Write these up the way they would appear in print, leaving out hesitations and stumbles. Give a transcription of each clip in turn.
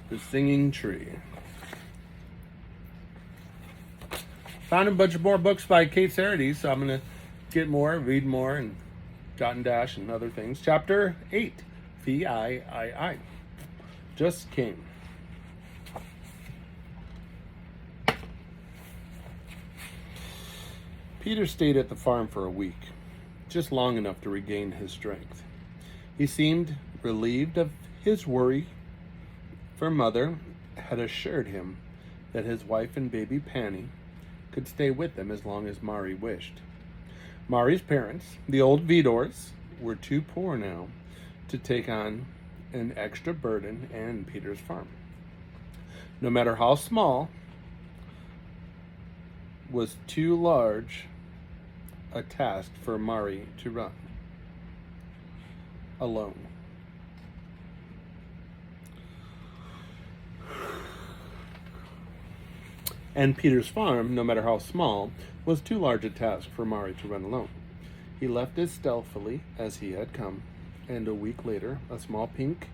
The Singing Tree. Found a bunch of more books by KATE SEREDY, so I'm going to get more, read more, and jot and dash and other things. Chapter 8, viii. Just came. Peter stayed at the farm for a week, just long enough to regain his strength. He seemed relieved of his worry, for Mother had assured him that his wife and baby Panny could stay with them as long as Mari wished. Mari's parents, the old Vidors, were too poor now to take on an extra burden and Peter's farm. No matter how small, was too large a task for Mari to run alone. And Peter's farm, no matter how small, was too large a task for Mari to run alone. He left as stealthily as he had come, and a week later, a small pink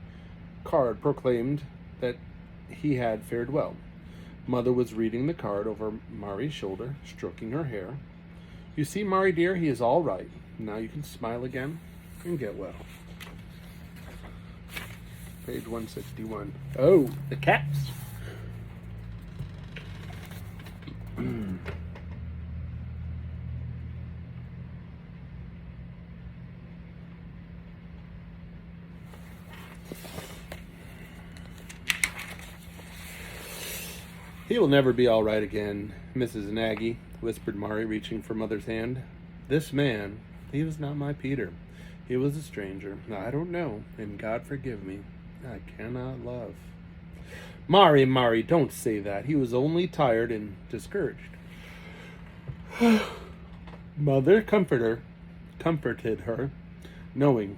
card proclaimed that he had fared well. Mother was reading the card over Mari's shoulder, stroking her hair. "You see, Mari dear, he is all right. Now you can smile again and get well." Page 161. Oh, the cats. "He will never be all right again, Mrs. Nagy," whispered Mari, reaching for Mother's hand. "This man, he was not my Peter. He was a stranger. I don't know, and God forgive me, I cannot love." Mari, don't say that. He was only tired and discouraged." Mother comforted her, knowing,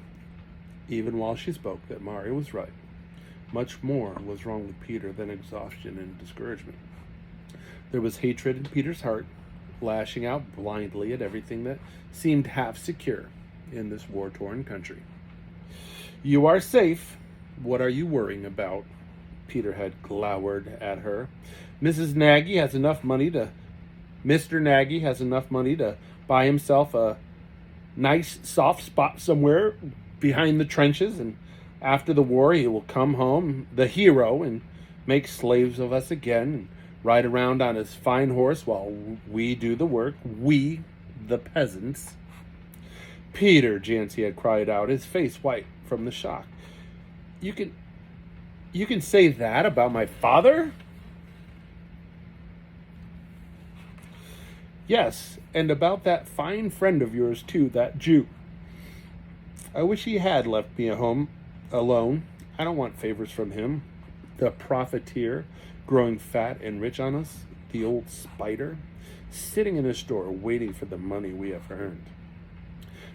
even while she spoke, that Mari was right. Much more was wrong with Peter than exhaustion and discouragement. There was hatred in Peter's heart, lashing out blindly at everything that seemed half secure in this war-torn country. "You are safe. What are you worrying about?" Peter had glowered at her. Mr. Nagy has enough money to buy himself a nice soft spot somewhere behind the trenches, and after the war he will come home the hero and make slaves of us again and ride around on his fine horse while we do the work, we, the peasants. "Peter," Jancy had cried out, his face white from the shock. You can say that about my father?" "Yes, and about that fine friend of yours, too, that Jew. I wish he had left me at home alone. I don't want favors from him. The profiteer, growing fat and rich on us, the old spider, sitting in his store waiting for the money we have earned."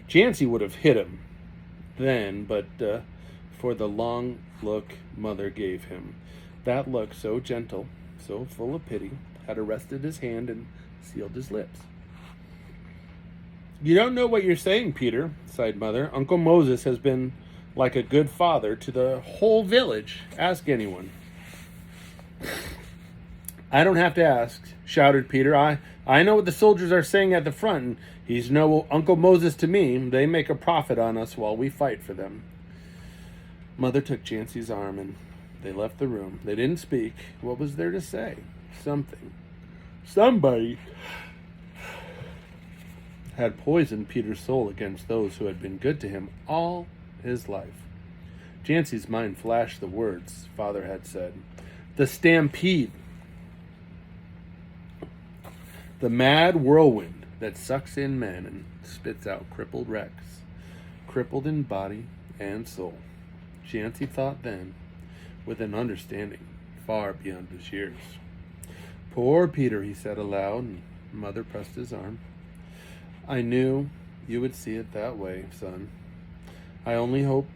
Jancy would have hit him then, but for the long look Mother gave him. That look, so gentle, so full of pity, had arrested his hand and sealed his lips. "You don't know what you're saying, Peter," sighed Mother. "Uncle Moses has been like a good father to the whole village. Ask anyone." "I don't have to ask," shouted Peter. I know what the soldiers are saying at the front, and he's no Uncle Moses to me. They make a profit on us while we fight for them." Mother took Jancy's arm, and they left the room. They didn't speak. What was there to say? Something. Somebody had poisoned Peter's soul against those who had been good to him all his life. Jancy's mind flashed the words Father had said. The stampede. The mad whirlwind that sucks in men and spits out crippled wrecks, crippled in body and soul. Jancy thought then, with an understanding far beyond his years. "Poor Peter," he said aloud, and Mother pressed his arm. "I knew you would see it that way, son. I only hope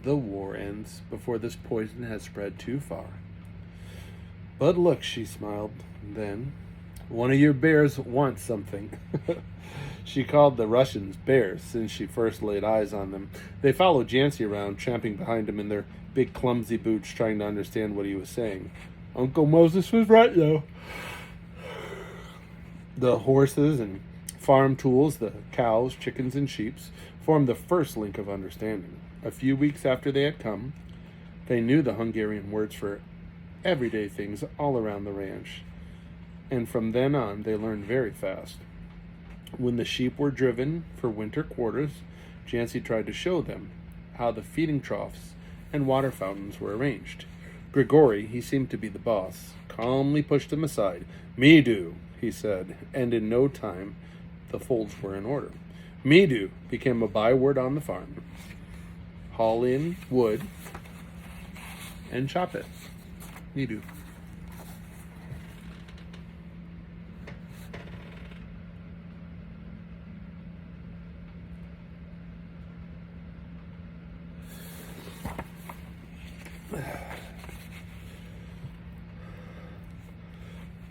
the war ends before this poison has spread too far. But look," she smiled, then, "one of your bears wants something." She called the Russians bears since she first laid eyes on them. They followed Jancy around, tramping behind him in their big clumsy boots, trying to understand what he was saying. Uncle Moses was right, though. The horses and farm tools, the cows, chickens, and sheep, formed the first link of understanding. A few weeks after they had come, they knew the Hungarian words for everyday things all around the ranch. And from then on, they learned very fast. When the sheep were driven for winter quarters, Jancy tried to show them how the feeding troughs and water fountains were arranged. Grigory, he seemed to be the boss, calmly pushed them aside. "Me do," he said, and in no time the folds were in order. "Me do" became a byword on the farm. Haul in wood and chop it. Me do.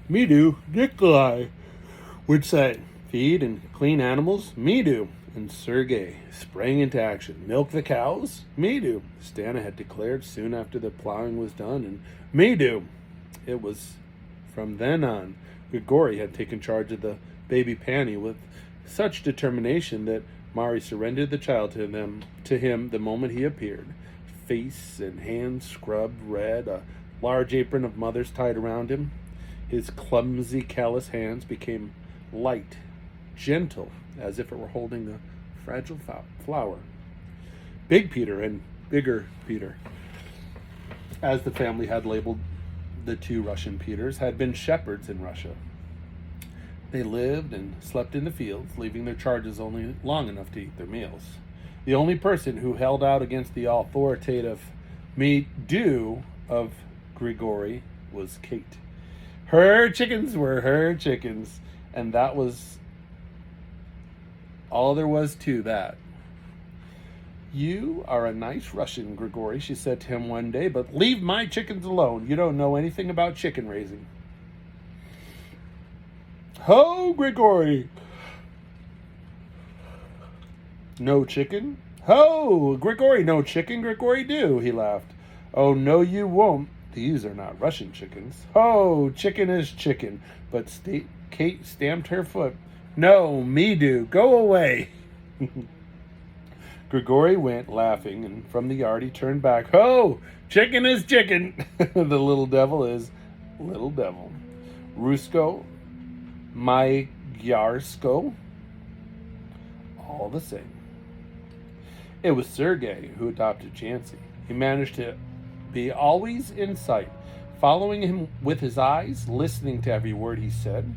Me do, Nikolai would say. "Feed and clean animals? Me do." And Sergei sprang into action. "Milk the cows? Me do," Stana had declared soon after the plowing was done. And me do. It was from then on. Grigory had taken charge of the baby Panny with such determination that Mari surrendered the child to him the moment he appeared. Face and hands scrubbed red, a large apron of mother's tied around him. His clumsy, callous hands became light, gentle, as if it were holding a fragile flower. Big Peter and Bigger Peter, as the family had labeled the two Russian Peters, had been shepherds in Russia. They lived and slept in the fields, leaving their charges only long enough to eat their meals. The only person who held out against the authoritative me do of Grigory was Kate. Her chickens were her chickens, and that was all there was to that. "You are a nice Russian, Grigory," she said to him one day, "but leave my chickens alone. You don't know anything about chicken raising." "Ho, Grigory! No chicken? Ho, Grigory, no chicken, Grigory do," he laughed. "Oh, no, you won't. These are not Russian chickens. Ho, chicken is chicken." But Kate stamped her foot. "No, me do. Go away." Grigory went, laughing, and from the yard he turned back. "Ho, chicken is chicken." The little devil is little devil. Rusko, Magyarsko, all the same. It was Sergei who adopted Jancy. He managed to be always in sight, following him with his eyes, listening to every word he said.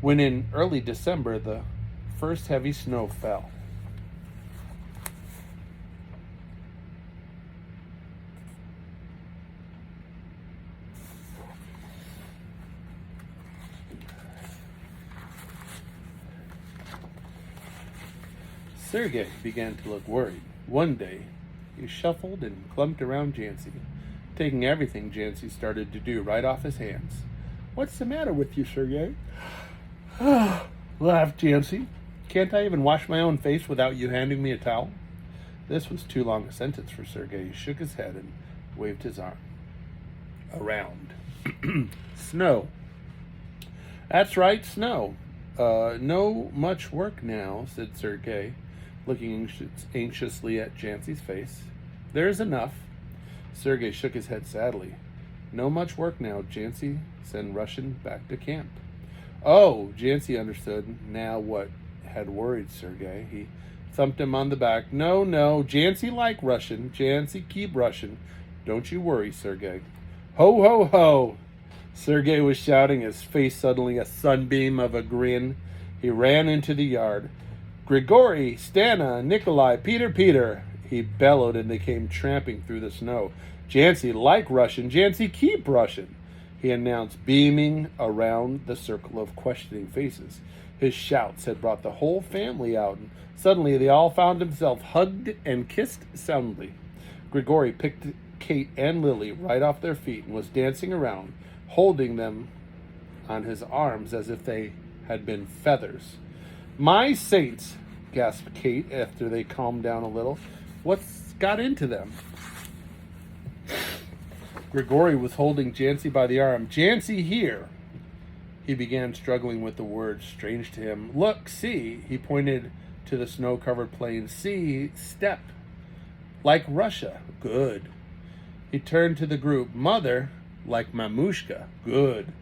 When in early December the first heavy snow fell, Sergei began to look worried. One day, he shuffled and clumped around Jancy, taking everything Jancy started to do right off his hands. "What's the matter with you, Sergei?" laughed Jancy. "Can't I even wash my own face without you handing me a towel?" This was too long a sentence for Sergei. He shook his head and waved his arm around. "Snow. That's right, snow. No much work now," said Sergei, looking anxiously at Jancy's face. "There's enough." Sergei shook his head sadly. "No much work now, Jancy. Send Russian back to camp." Oh, Jancy understood now what had worried Sergei. He thumped him on the back. No, Jancy like Russian. Jancy keep Russian. Don't you worry, Sergei." "Ho, ho, ho!" Sergei was shouting, his face suddenly a sunbeam of a grin. He ran into the yard. "Grigory, Stana, Nikolai, Peter," he bellowed, and they came tramping through the snow. "Jancy like Russian. Jancy keep Russian," he announced, beaming around the circle of questioning faces. His shouts had brought the whole family out, and suddenly they all found themselves hugged and kissed soundly. Grigory picked Kate and Lily right off their feet and was dancing around, holding them on his arms as if they had been feathers. My saints, gasped Kate after they calmed down a little. What's got into them? Grigori was holding Jancy by the arm. Jancy, here. He began struggling with the words, strange to him. Look, see. He pointed to the snow-covered plain. See, step. Like Russia. Good. He turned to the group. Mother, like Mamushka. Good.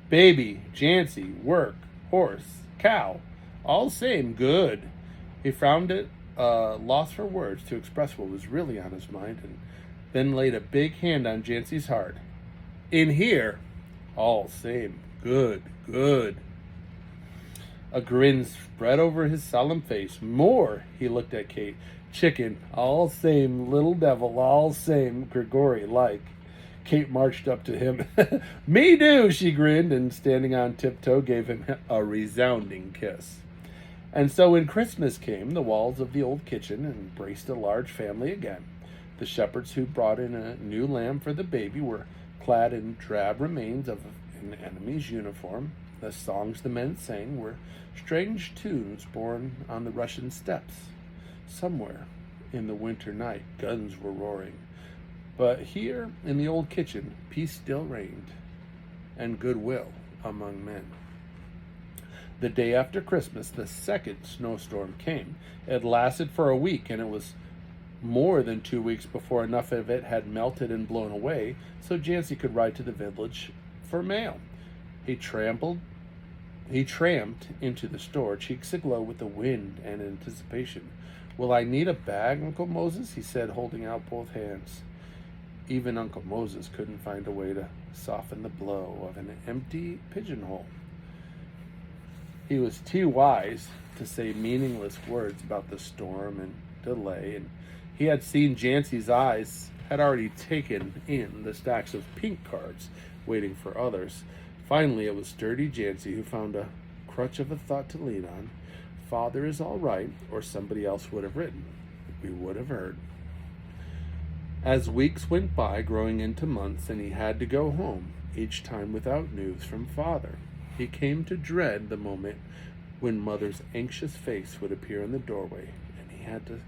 Baby, Jancy, work, horse, cow. All same. Good. He found it lost for words to express what was really on his mind, and then laid a big hand on Jancy's heart. In here, all same. Good, good. A grin spread over his solemn face. More, he looked at Kate. Chicken, all same, little devil, all same, Grigori, like. Kate marched up to him. Me do, she grinned, and standing on tiptoe gave him a resounding kiss. And so when Christmas came, the walls of the old kitchen embraced a large family again. The shepherds who brought in a new lamb for the baby were clad in drab remains of an enemy's uniform. The songs the men sang were strange tunes born on the Russian steppes. Somewhere in the winter night, guns were roaring. But here in the old kitchen, peace still reigned, and goodwill among men. The day after Christmas, the second snowstorm came. It lasted for a week, and it was more than 2 weeks before enough of it had melted and blown away so Jancy could ride to the village for mail. He tramped into the store, cheeks aglow with the wind and anticipation. Will I need a bag, Uncle Moses? He said, holding out both hands. Even Uncle Moses couldn't find a way to soften the blow of an empty pigeonhole. He was too wise to say meaningless words about the storm and delay, and he had seen Jancy's eyes had already taken in the stacks of pink cards waiting for others. Finally, it was sturdy Jancy who found a crutch of a thought to lean on. Father is all right, or somebody else would have written. We would have heard. As weeks went by, growing into months, and he had to go home, each time without news from Father, he came to dread the moment when Mother's anxious face would appear in the doorway, and he had to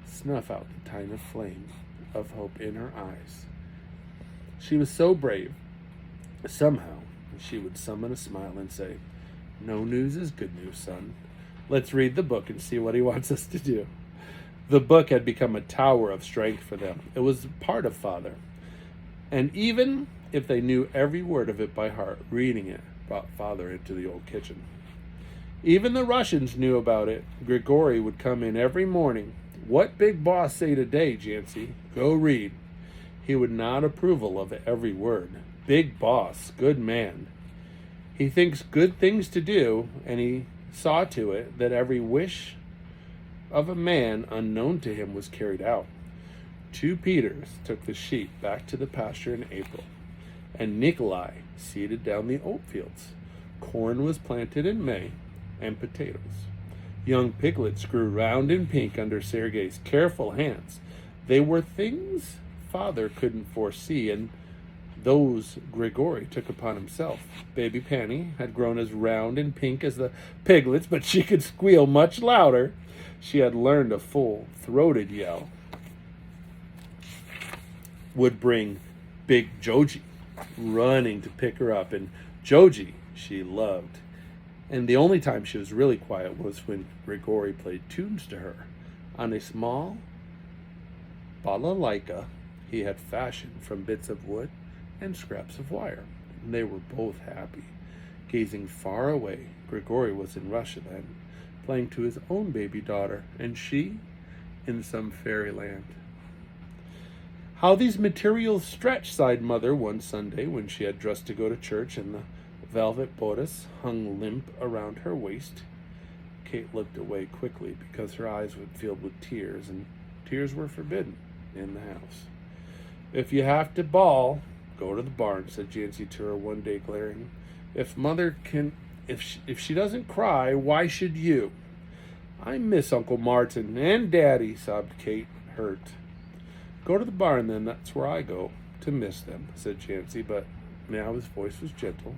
snuff out the tiny flame of hope in her eyes. She was so brave. Somehow, she would summon a smile and say, No news is good news, son. Let's read the book and see what he wants us to do. The book had become a tower of strength for them. It was part of Father. And even if they knew every word of it by heart, reading it brought Father into the old kitchen. Even the Russians knew about it. Grigori would come in every morning. What big boss say today, Jancy? Go read. He would nod approval of every word. Big boss, good man. He thinks good things to do, and he saw to it that every wish of a man unknown to him was carried out. 2 Peters took the sheep back to the pasture in April, and Nikolai seeded down the oat fields. Corn was planted in May, and potatoes. Young piglets grew round and pink under Sergei's careful hands. They were things Father couldn't foresee, and those Grigori took upon himself. Baby Panny had grown as round and pink as the piglets, but she could squeal much louder. She had learned a full-throated yell would bring big Joji running to pick her up, and Joji she loved. And the only time she was really quiet was when Grigori played tunes to her on a small balalaika he had fashioned from bits of wood and scraps of wire. And they were both happy, gazing far away. Grigori was in Russia then, playing to his own baby daughter, and she in some fairyland. How these materials stretch, sighed Mother one Sunday when she had dressed to go to church and the velvet bodice hung limp around her waist. Kate looked away quickly because her eyes were filled with tears, and tears were forbidden in the house. If you have to bawl, go to the barn, said Jancy to her one day, glaring. If Mother can, if she doesn't cry, why should you? I miss Uncle Martin and Daddy, sobbed Kate, hurt. Go to the barn then, that's where I go to miss them, said Jancy, but now his voice was gentle.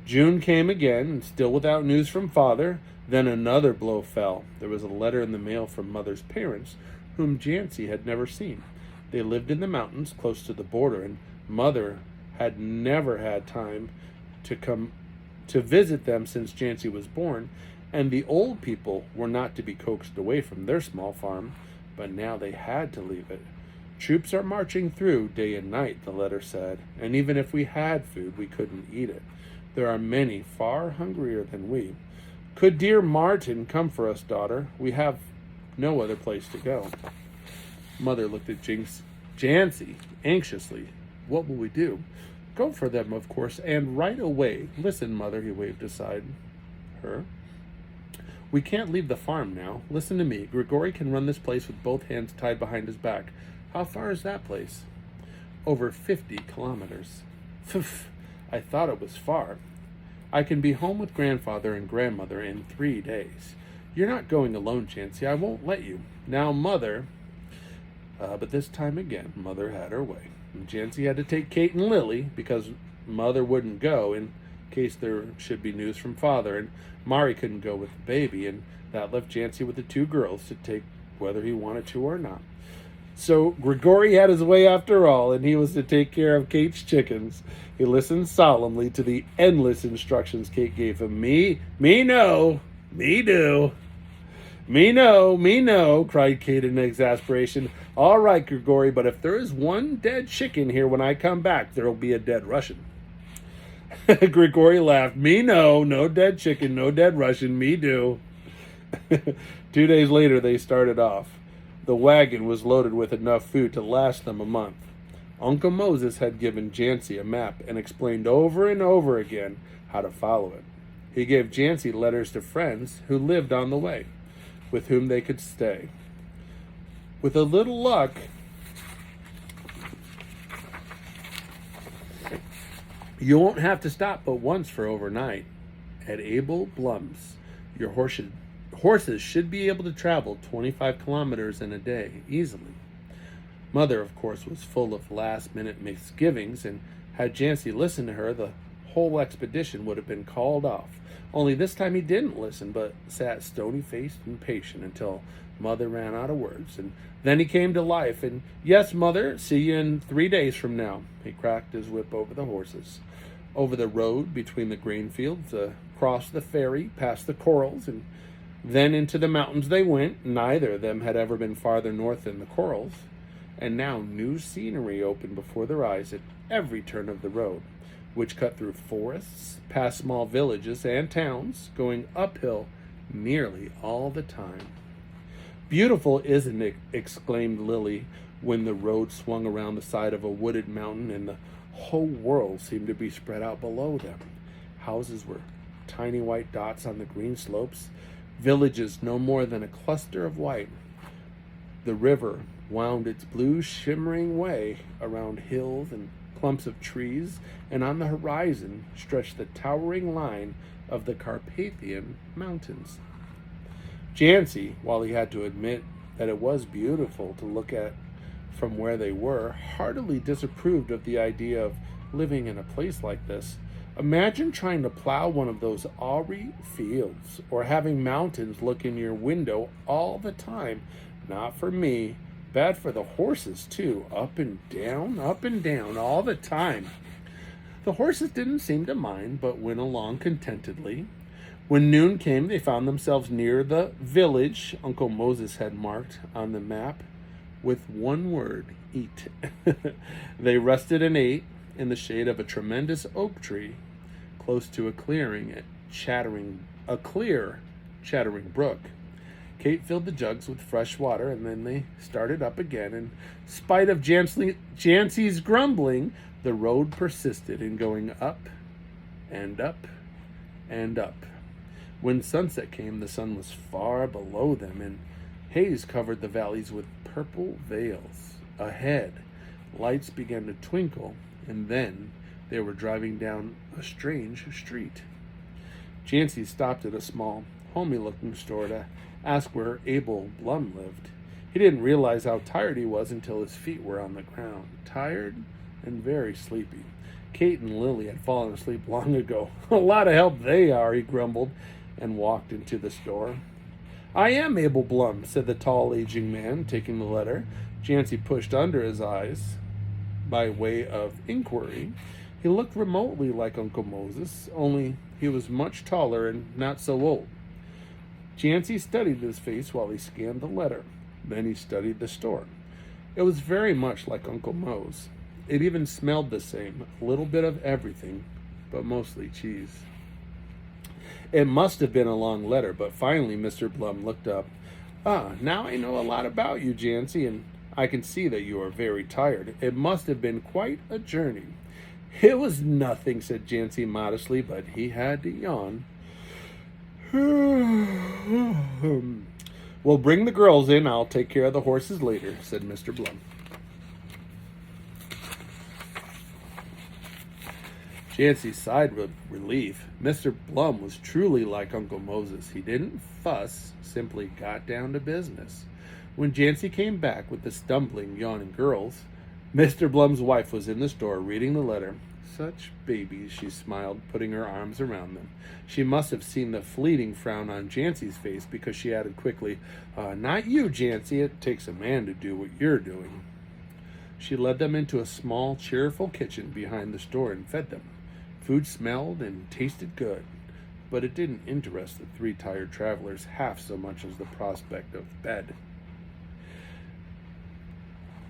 June came again, and still without news from father. Then another blow fell. There was a letter in the mail from mother's parents, whom Jancy had never seen. They lived in the mountains close to the border, and mother had never had time to come to visit them since Jancy was born, and the old people were not to be coaxed away from their small farm, but now they had to leave it. Troops are marching through day and night, the letter said, and even if we had food, we couldn't eat it. There are many far hungrier than we. Could dear Martin come for us, daughter? We have no other place to go. Mother looked at Jancy anxiously. What will we do? Go for them, of course, and right away. Listen, mother, he waved aside her. We can't leave the farm now. Listen to me. Grigori can run this place with both hands tied behind his back. How far is that place? Over 50 kilometers. Pff, I thought it was far. I can be home with grandfather and grandmother in 3 days. You're not going alone, Jancy. I won't let you. Now, mother... but this time again, mother had her way. And Jancy had to take Kate and Lily because mother wouldn't go in case there should be news from father, and Mari couldn't go with the baby, and that left Jancy with the two girls to take whether he wanted to or not. So Grigori had his way after all, and he was to take care of Kate's chickens. He listened solemnly to the endless instructions Kate gave him. Me no, me do. Me no, cried Kate in exasperation. All right, Grigori, but if there is one dead chicken here when I come back, there'll be a dead Russian. Grigori laughed. Me no dead chicken, no dead Russian, me do. 2 days later, they started off. The wagon was loaded with enough food to last them a month. Uncle Moses had given Jancy a map and explained over and over again how to follow it. He gave Jancy letters to friends who lived on the way, with whom they could stay. With a little luck, you won't have to stop but once for overnight. At Abel Blum's, your horses should be able to travel 25 kilometers in a day, easily. Mother, of course, was full of last-minute misgivings, and had Jancy listened to her, the whole expedition would have been called off. Only this time he didn't listen, but sat stony-faced and patient until Mother ran out of words. And then he came to life, and, yes, Mother, see you in 3 days from now. He cracked his whip over the horses. Over the road between the grain fields, across the ferry, past the corrals, and then into the mountains they went. Neither of them had ever been farther north than the corrals. And now new scenery opened before their eyes at every turn of the road, which cut through forests, past small villages and towns, going uphill nearly all the time. Beautiful, isn't it? Exclaimed Lily when the road swung around the side of a wooded mountain and the whole world seemed to be spread out below them. Houses were tiny white dots on the green slopes, villages no more than a cluster of white. The river wound its blue shimmering way around hills and clumps of trees, and on the horizon stretched the towering line of the Carpathian Mountains. Jancy, while he had to admit that it was beautiful to look at from where they were, heartily disapproved of the idea of living in a place like this. Imagine trying to plow one of those aury fields, or having mountains look in your window all the time. Not for me. Bad for the horses, too. Up and down all the time. The horses didn't seem to mind, but went along contentedly. When noon came, they found themselves near the village Uncle Moses had marked on the map with one word: eat. They rested and ate in the shade of a tremendous oak tree close to a clear, chattering brook. Kate filled the jugs with fresh water, and then they started up again. In spite of Jancy's grumbling, the road persisted in going up and up and up. When sunset came, the sun was far below them, and haze covered the valleys with purple veils. Ahead, lights began to twinkle, and then they were driving down a strange street. Jancy stopped at a small, homey-looking store to ask where Abel Blum lived. He didn't realize how tired he was until his feet were on the ground, tired and very sleepy. Kate and Lily had fallen asleep long ago. A lot of help they are, he grumbled, and walked into the store. I am Abel Blum, said the tall, aging man, taking the letter. Jancy pushed under his eyes by way of inquiry. He looked remotely like Uncle Moses, only he was much taller and not so old. Jancy studied his face while he scanned the letter. Then he studied the store. It was very much like Uncle Mo's. It even smelled the same, a little bit of everything, but mostly cheese. It must have been a long letter, but finally Mr. Blum looked up. Now I know a lot about you, Jancy, and I can see that you are very tired. It must have been quite a journey. It was nothing, said Jancy modestly, but he had to yawn. Well, bring the girls in. I'll take care of the horses later, said Mr. Blum. Jancy sighed with relief. Mr. Blum was truly like Uncle Moses. He didn't fuss, simply got down to business. When Jancy came back with the stumbling, yawning girls, Mr. Blum's wife was in the store reading the letter. Such babies, she smiled, putting her arms around them. She must have seen the fleeting frown on Jancy's face, because she added quickly, Not you, Jancy. It takes a man to do what you're doing. She led them into a small, cheerful kitchen behind the store and fed them. Food smelled and tasted good, but it didn't interest the three tired travelers half so much as the prospect of bed.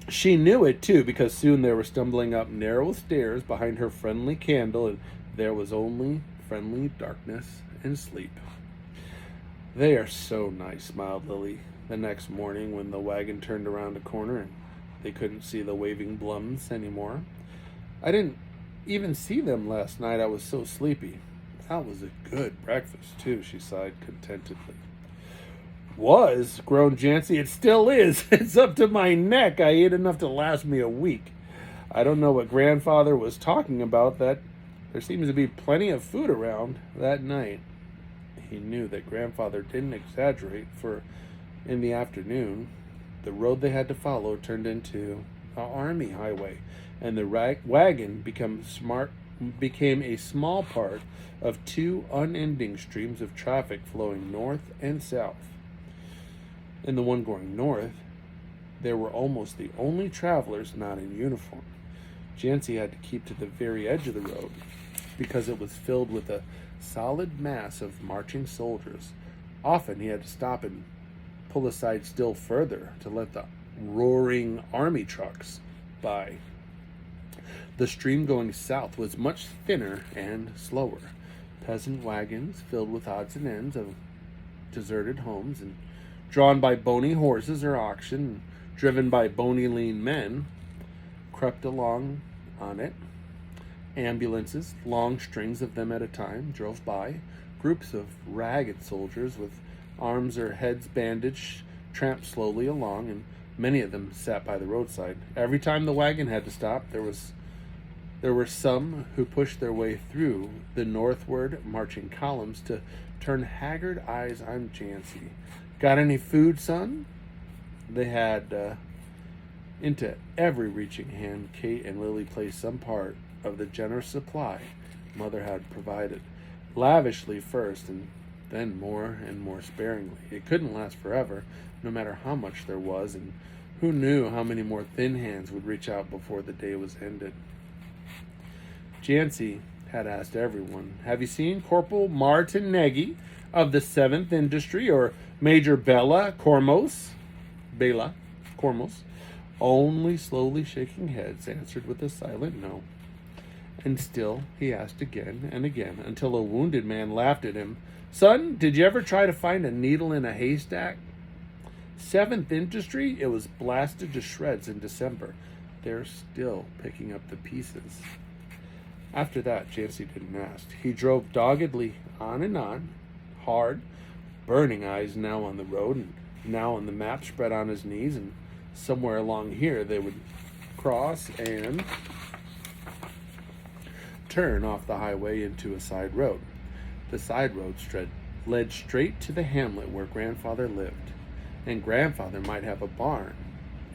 She knew it, too, because soon they were stumbling up narrow stairs behind her friendly candle, and there was only friendly darkness and sleep. They are so nice, smiled Lily, the next morning when the wagon turned around a corner and they couldn't see the waving Blums anymore. I didn't even see them last night. I was so sleepy. That was a good breakfast, too, she sighed contentedly. Was, groaned Jancy. It still is. It's up to my neck. I ate enough to last me a week. I don't know what Grandfather was talking about. That there seems to be plenty of food around that night. He knew that Grandfather didn't exaggerate, for in the afternoon, the road they had to follow turned into an army highway, and the wagon became a small part of two unending streams of traffic flowing north and south. In the one going north, there were almost the only travelers not in uniform. Jancy had to keep to the very edge of the road because it was filled with a solid mass of marching soldiers. Often he had to stop and pull aside still further to let the roaring army trucks by. The stream going south was much thinner and slower. Peasant wagons filled with odds and ends of deserted homes and drawn by bony horses or oxen, and driven by bony lean men, crept along on it. Ambulances, long strings of them at a time, drove by. Groups of ragged soldiers with arms or heads bandaged tramped slowly along, and many of them sat by the roadside. Every time the wagon had to stop, there were some who pushed their way through the northward marching columns to turn haggard eyes on Jancy. Got any food, son? They had into every reaching hand. Kate and Lily placed some part of the generous supply Mother had provided, lavishly first, and then more and more sparingly. It couldn't last forever, no matter how much there was, and who knew how many more thin hands would reach out before the day was ended. Jancy had asked everyone, "Have you seen Corporal Martin Nagy of the 7th Industry, or Major Bela Cormos?" Only slowly shaking heads answered with a silent no. And still he asked again and again, until a wounded man laughed at him. "Son, did you ever try to find a needle in a haystack?" 7th Industry? It was blasted to shreds in December. They're still picking up the pieces. After that, Jancy didn't ask. He drove doggedly on and on, hard, burning eyes now on the road and now on the map spread on his knees, and somewhere along here they would cross and turn off the highway into a side road. The side road led straight to the hamlet where Grandfather lived, and Grandfather might have a barn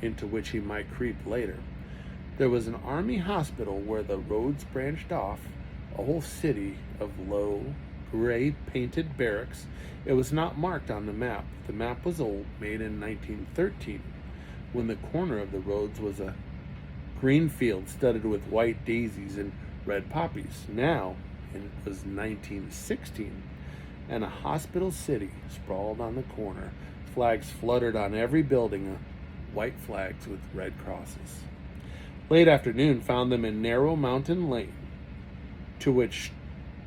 into which he might creep later. There was an army hospital where the roads branched off, a whole city of low, gray painted barracks. It was not marked on the map. The map was old, made in 1913, when the corner of the roads was a green field studded with white daisies and red poppies. Now, it was 1916, and a hospital city sprawled on the corner. Flags fluttered on every building, white flags with red crosses. Late afternoon found them in narrow mountain lane, to which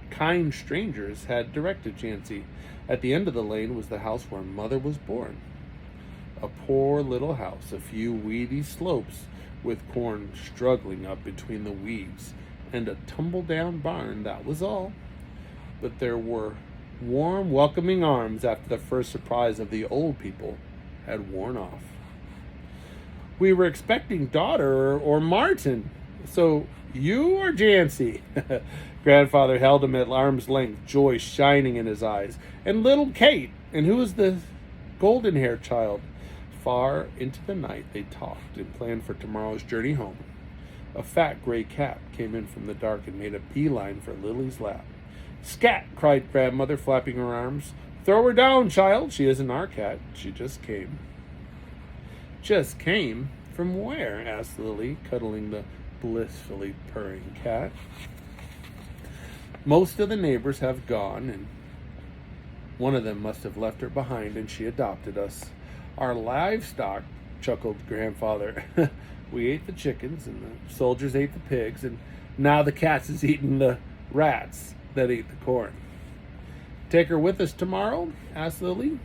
kind strangers had directed Jancy. At the end of the lane was the house where Mother was born. A poor little house, a few weedy slopes with corn struggling up between the weeds, and a tumble-down barn, that was all. But there were warm, welcoming arms after the first surprise of the old people had worn off. We were expecting daughter or Martin, so you or Jancy? Grandfather held him at arm's length, joy shining in his eyes. And little Kate, and who was the golden-haired child? Far into the night they talked and planned for tomorrow's journey home. A fat gray cat came in from the dark and made a beeline for Lily's lap. "Scat!" cried Grandmother, flapping her arms. "Throw her down, child. She isn't our cat. She just came." "Just came? From where?" asked Lily, cuddling the blissfully purring cat. "Most of the neighbors have gone, and one of them must have left her behind, and she adopted us. Our livestock," chuckled Grandfather. "We ate the chickens, and the soldiers ate the pigs, and now the cats is eating the rats that ate the corn." "Take her with us tomorrow?" asked Lily.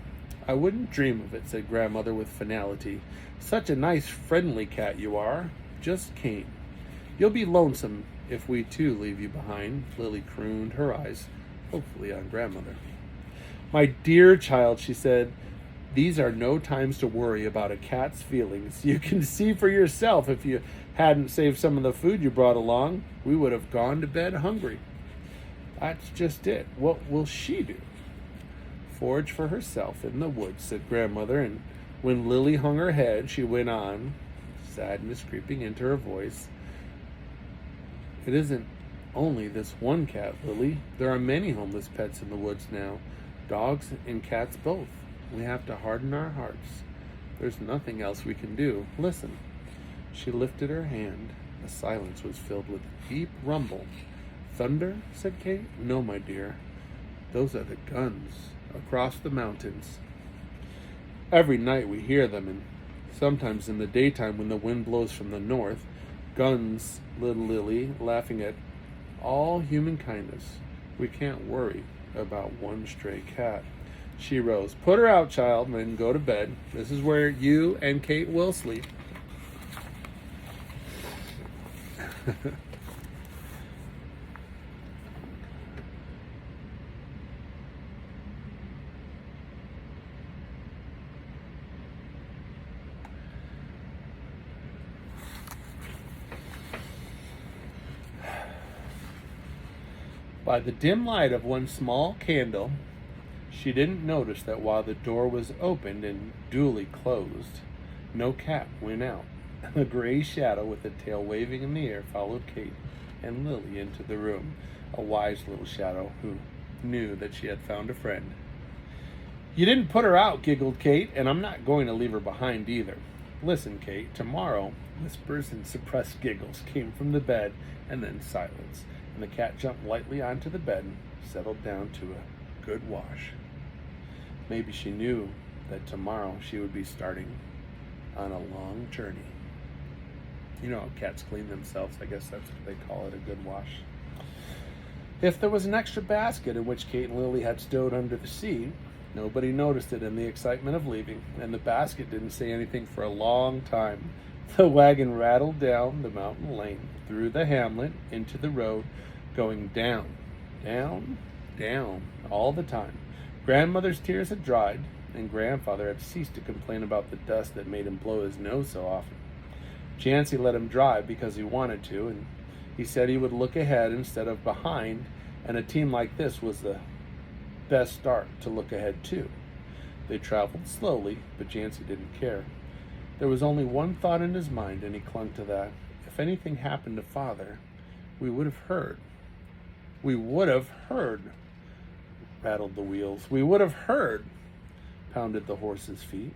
"I wouldn't dream of it," said Grandmother with finality. "Such a nice, friendly cat you are. Just came. You'll be lonesome if we too leave you behind." Lily crooned, her eyes hopefully on Grandmother. "My dear child," she said, "these are no times to worry about a cat's feelings. You can see for yourself if you hadn't saved some of the food you brought along. We would have gone to bed hungry." "That's just it. What will she do?" "Forage for herself in the woods," said Grandmother, and when Lily hung her head, she went on, sadness creeping into her voice. "It isn't only this one cat, Lily. There are many homeless pets in the woods now, dogs and cats both. We have to harden our hearts. There's nothing else we can do. Listen." She lifted her hand. The silence was filled with a deep rumble. "Thunder?" said Kate. "No, my dear. Those are the guns across the mountains. Every night we hear them, and sometimes in the daytime when the wind blows from the north. Guns, little Lily, laughing at all human kindness. We can't worry about one stray cat." She rose. "Put her out, child, and then go to bed. This is where you and Kate will sleep." By the dim light of one small candle, she didn't notice that while the door was opened and duly closed, no cat went out. A gray shadow with a tail waving in the air followed Kate and Lily into the room, a wise little shadow who knew that she had found a friend. "You didn't put her out," giggled Kate, "and I'm not going to leave her behind either. Listen, Kate, tomorrow," whispers and suppressed giggles came from the bed, and then silence, and the cat jumped lightly onto the bed and settled down to a good wash. Maybe she knew that tomorrow she would be starting on a long journey. You know how cats clean themselves. I guess that's what they call it, a good wash. If there was an extra basket in which Kate and Lily had stowed under the seat, nobody noticed it in the excitement of leaving, and the basket didn't say anything for a long time. The wagon rattled down the mountain lane, through the hamlet, into the road, going down, down, down, all the time. Grandmother's tears had dried, and Grandfather had ceased to complain about the dust that made him blow his nose so often. Jancy let him drive because he wanted to, and he said he would look ahead instead of behind, and a team like this was the best start to look ahead to. They traveled slowly, but Jancy didn't care. There was only one thought in his mind, and he clung to that. If anything happened to Father, we would have heard. We would have heard, rattled the wheels. We would have heard, pounded the horses' feet.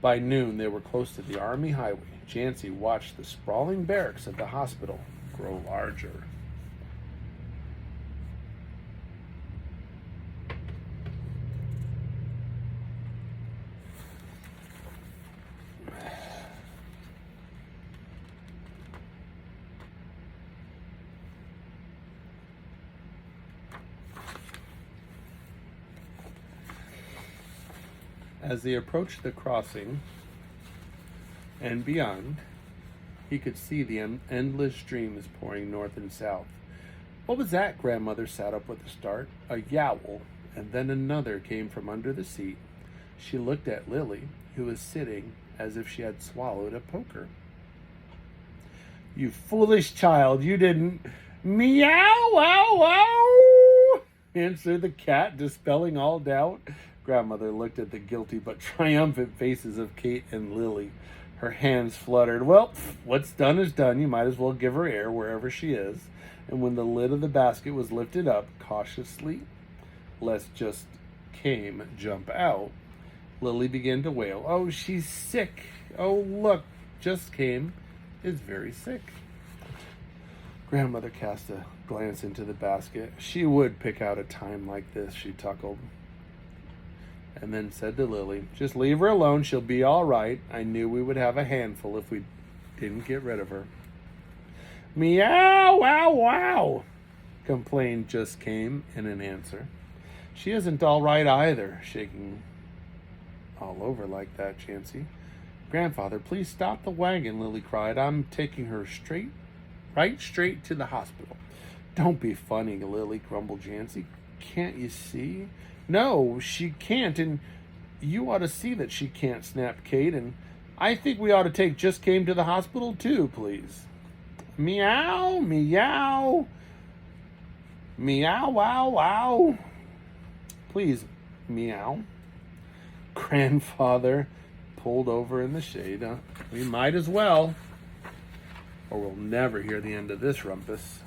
By noon, they were close to the Army highway. Jancy watched the sprawling barracks of the hospital grow larger. As they approached the crossing and beyond, he could see the endless streams pouring north and south. What was that? Grandmother sat up with a start. A yowl, and then another came from under the seat. She looked at Lily, who was sitting as if she had swallowed a poker. "You foolish child, you didn't..." "Meow, wow, wow," answered the cat, dispelling all doubt. Grandmother looked at the guilty but triumphant faces of Kate and Lily. Her hands fluttered. "Well, what's done is done. You might as well give her air wherever she is." And when the lid of the basket was lifted up cautiously, lest Just Came jump out, Lily began to wail. "Oh, she's sick. Oh, look, Just Came is very sick." Grandmother cast a glance into the basket. She would pick out a time like this, she chuckled. And then said to Lily, "Just leave her alone. She'll be all right. I knew we would have a handful if we didn't get rid of her." "Meow, wow, wow," complained Just Came in an answer. "She isn't all right either," shaking all over like that, Jancy. "Grandfather, please stop the wagon," Lily cried. "I'm taking her right straight to the hospital." "Don't be funny, Lily," grumbled Jancy. "Can't you see?" "No, she can't, and you ought to see that she can't," snapped Kate. "And I think we ought to take Just Came to the hospital too, please." "Meow, meow, meow, wow, wow. Please, meow." Grandfather pulled over in the shade. We might as well, or we'll never hear the end of this rumpus.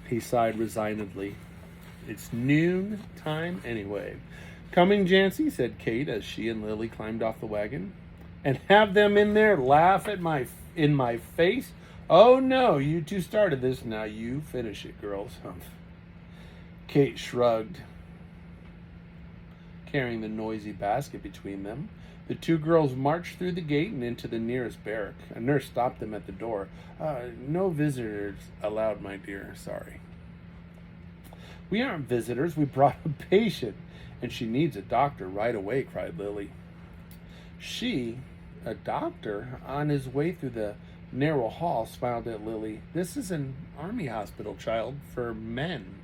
He sighed resignedly. "It's noon time anyway." "Coming, Jancy," said Kate as she and Lily climbed off the wagon. "And have them in there laugh at in my face? Oh no, you two started this. Now you finish it, girls." Humph. Kate shrugged, carrying the noisy basket between them. The two girls marched through the gate and into the nearest barrack. A nurse stopped them at the door. "No visitors allowed, my dear. Sorry." "We aren't visitors. We brought a patient, and she needs a doctor right away," cried Lily. She, a doctor, on his way through the narrow hall, smiled at Lily. "This is an army hospital, child, for men."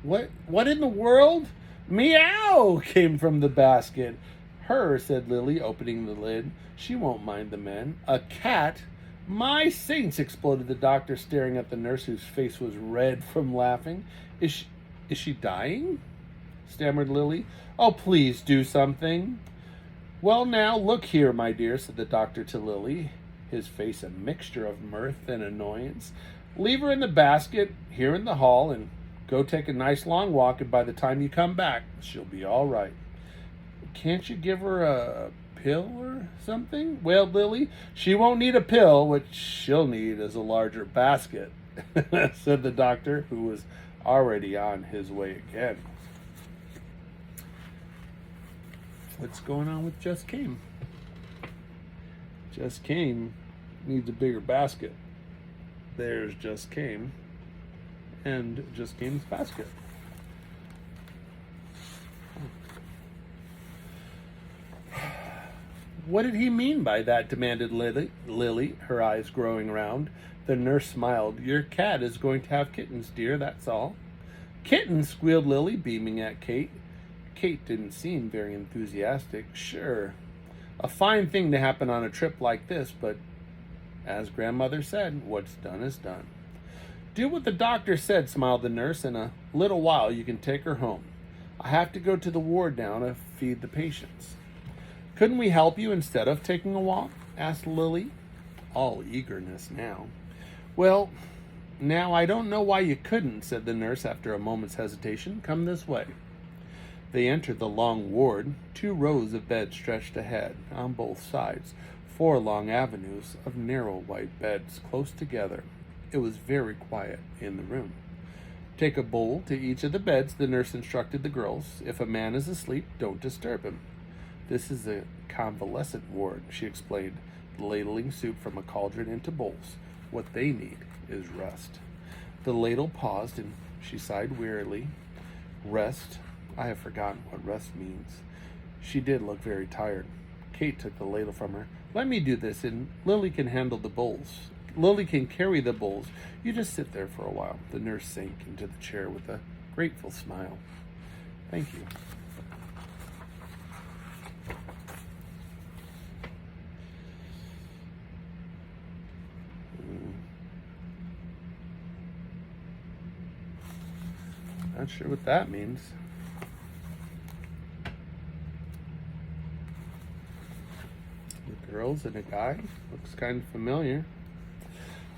What in the world?" "Meow," came from the basket. "Her," said Lily, opening the lid. "She won't mind the men." "A cat? My saints," exploded the doctor, staring at the nurse, whose face was red from laughing. Is she dying?" stammered Lily. "Oh, please do something." "Well, now, look here, my dear," said the doctor to Lily, his face a mixture of mirth and annoyance. "Leave her in the basket here in the hall and go take a nice long walk, and by the time you come back, she'll be all right." "Can't you give her a pill or something?" wailed Lily. "She won't need a pill. What she'll need is a larger basket," said the doctor, who was already on his way again. What's going on with Just Came? Just Came needs a bigger basket. There's Just Came and Just Came's basket. "What did he mean by that?" demanded Lily, her eyes growing round. The nurse smiled. "Your cat is going to have kittens, dear, that's all." "Kittens?" squealed Lily, beaming at Kate. Kate didn't seem very enthusiastic. "Sure, a fine thing to happen on a trip like this, but as Grandmother said, what's done is done." Do what the doctor said, smiled the nurse. In a little while you can take her home. I have to go to the ward now to feed the patients. Couldn't we help you instead of taking a walk? Asked Lily, all eagerness now. Well, now I don't know why you couldn't, said the nurse after a moment's hesitation. Come this way. They entered the long ward. 2 rows of beds stretched ahead on both sides, 4 long avenues of narrow white beds close together. It was very quiet in the room. Take a bowl to each of the beds, the nurse instructed the girls. If a man is asleep, don't disturb him. This is a convalescent ward, she explained, ladling soup from a cauldron into bowls. What they need is rest. The ladle paused, and she sighed wearily. Rest? I have forgotten what rest means. She did look very tired. Kate took the ladle from her. Let me do this, and Lily can handle the bowls. Lily can carry the bowls. You just sit there for a while. The nurse sank into the chair with a grateful smile. Thank you. Not sure what that means. The girls and a guy. Looks kind of familiar.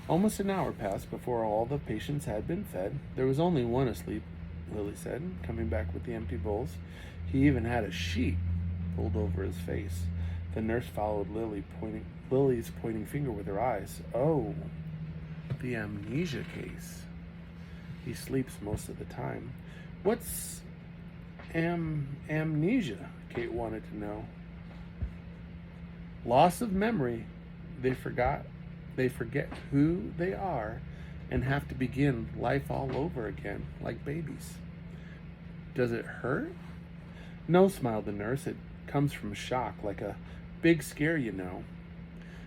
Almost an hour passed before all the patients had been fed. There was only one asleep, Lily said, coming back with the empty bowls. He even had a sheet pulled over his face. The nurse followed Lily's pointing finger with her eyes. Oh, the amnesia case. He sleeps most of the time. What's amnesia? Kate wanted to know. Loss of memory. They forget who they are and have to begin life all over again, like babies. Does it hurt? No, smiled the nurse. It comes from shock, like a big scare, you know.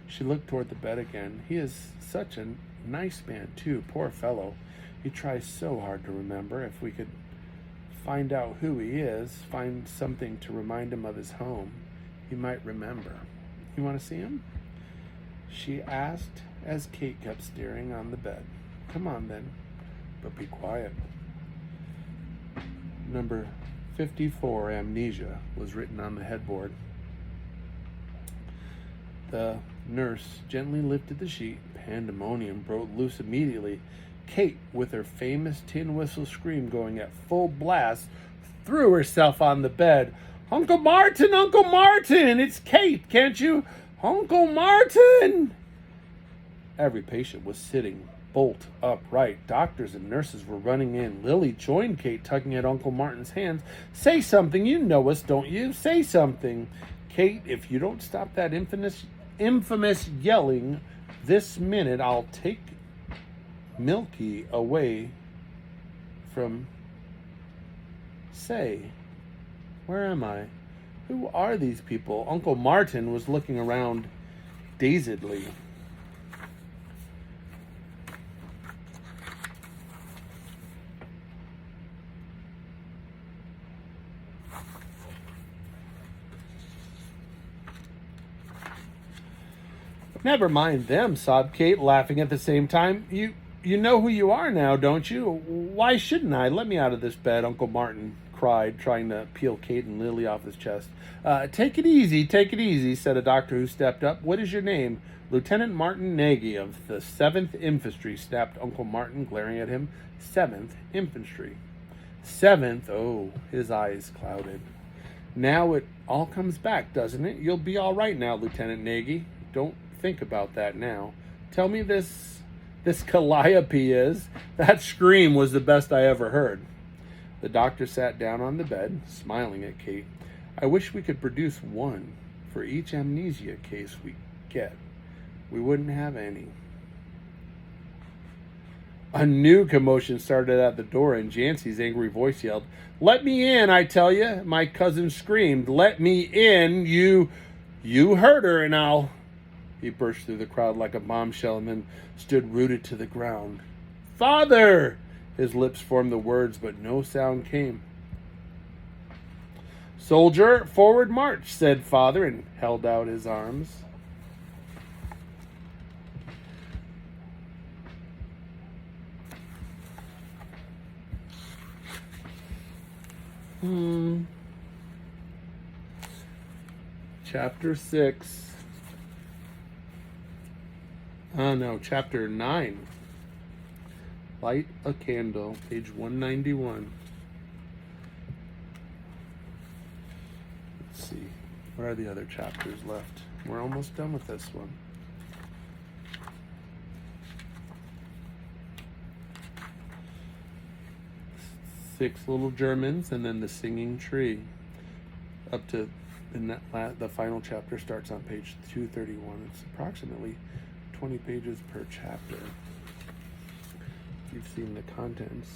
She looked toward the bed again. He is such a nice man, too. Poor fellow. He tries so hard to remember. If we could find out who he is, find something to remind him of his home, he might remember. You want to see him? She asked as Kate kept staring on the bed. Come on then, but be quiet. Number 54, amnesia, was written on the headboard. The nurse gently lifted the sheet. Pandemonium broke loose immediately. Kate, with her famous tin whistle scream going at full blast, threw herself on the bed. Uncle Martin! Uncle Martin! It's Kate! Can't you? Uncle Martin! Every patient was sitting bolt upright. Doctors and nurses were running in. Lily joined Kate, tugging at Uncle Martin's hands. Say something. You know us, don't you? Say something. Kate, if you don't stop that infamous yelling this minute, I'll take Milky away from... Say, where am I? Who are these people? Uncle Martin was looking around dazedly. Never mind them, sobbed Kate, laughing at the same time. You know who you are now, don't you? Why shouldn't I? Let me out of this bed, Uncle Martin cried, trying to peel Kate and Lily off his chest. Take it easy, said a doctor who stepped up. What is your name? Lieutenant Martin Nagy of the 7th Infantry, snapped Uncle Martin, glaring at him. 7th Infantry. 7th? Oh, his eyes clouded. Now it all comes back, doesn't it? You'll be all right now, Lieutenant Nagy. Don't think about that now. Tell me this Calliope is. That scream was the best I ever heard. The doctor sat down on the bed, smiling at Kate. I wish we could produce one for each amnesia case we get. We wouldn't have any. A new commotion started at the door, and Jancy's angry voice yelled, "Let me in, I tell you!" My cousin screamed, "Let me in! You heard her, and I'll..." He burst through the crowd like a bombshell and then stood rooted to the ground. "Father!" His lips formed the words, but no sound came. "Soldier, forward march," said Father, and held out his arms. Chapter 6. Oh no, chapter 9. Light a candle, page 191. Let's see. What are the other chapters left? We're almost done with this one. Six little Germans, and then the singing tree. Up to the final chapter starts on page 231. It's approximately 20 pages per chapter. You've seen the contents.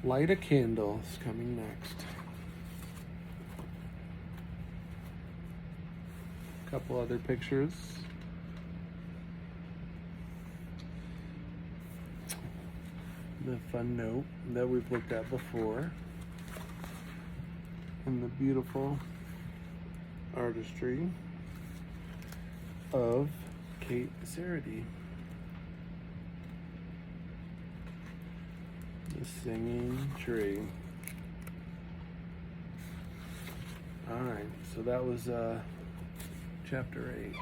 Light a candle is coming next. A couple other pictures. The fun note that we've looked at before. And the beautiful artistry of KATE SEREDY. The singing tree. Alright, so that was chapter 8.